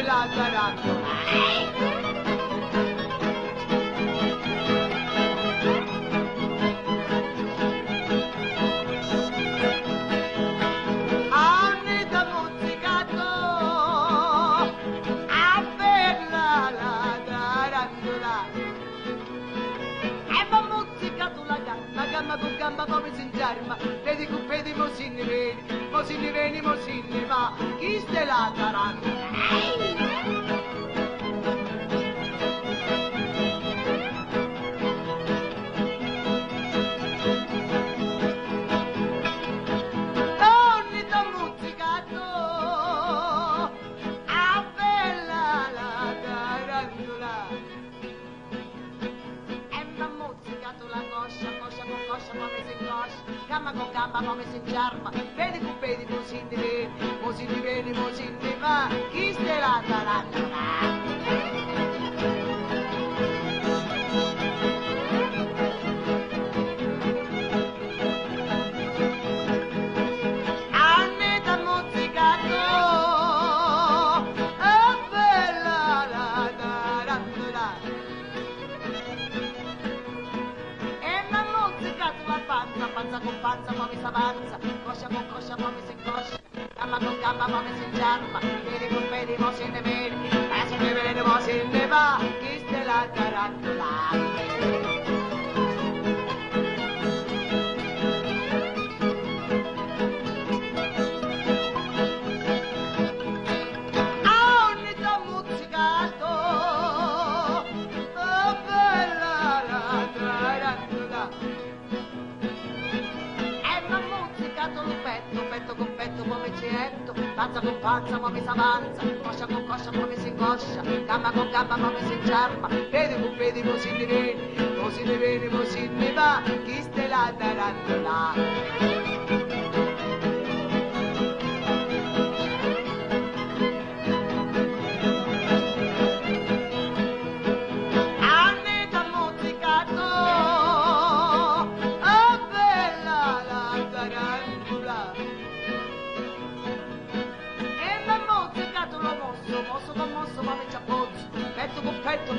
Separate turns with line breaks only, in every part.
la tarantola. Con gamba come si ingerma, vedi cuppedi mosinni veni, mosinni va, chi ste la tarantola? Gamba con gamba come si ingerma, vedi cuppedi mosinni veni, mosinni va, chi ste la tarantola? Panza con panza, poi mi s'avanza, coscia con coscia, poi mi si incoscia, gamba con gamba, poi mi si ingerma, piedi con piedi, mo se ne vedi, se ne vede, mo se ne va, chi ste la tarantola? Panza con panza, poi mi s'avanza, coscia con coscia, poi mi si incoscia, gamba con gamba, poi mi si ingerma, piedi con piedi, mosinni veni, mosinni va, chi ste la tarantola?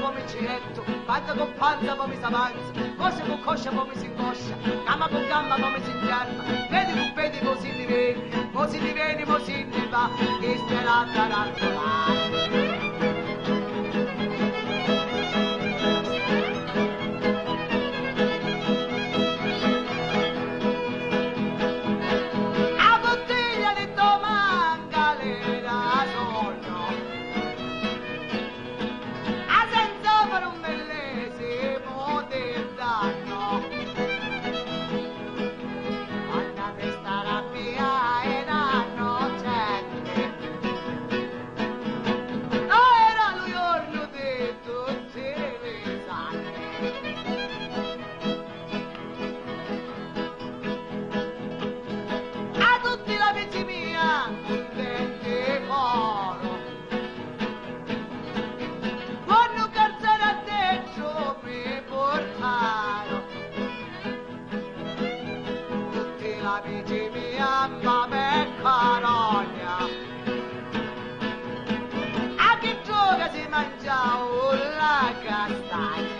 Come ciretto, panza con panza come si avanza, coscia con coscia come si incoscia, gamba con gamba come si ingerma, piedi con piedi mosinni veni, mosinni va, chi ste la tarantola? Mangiavo la castagna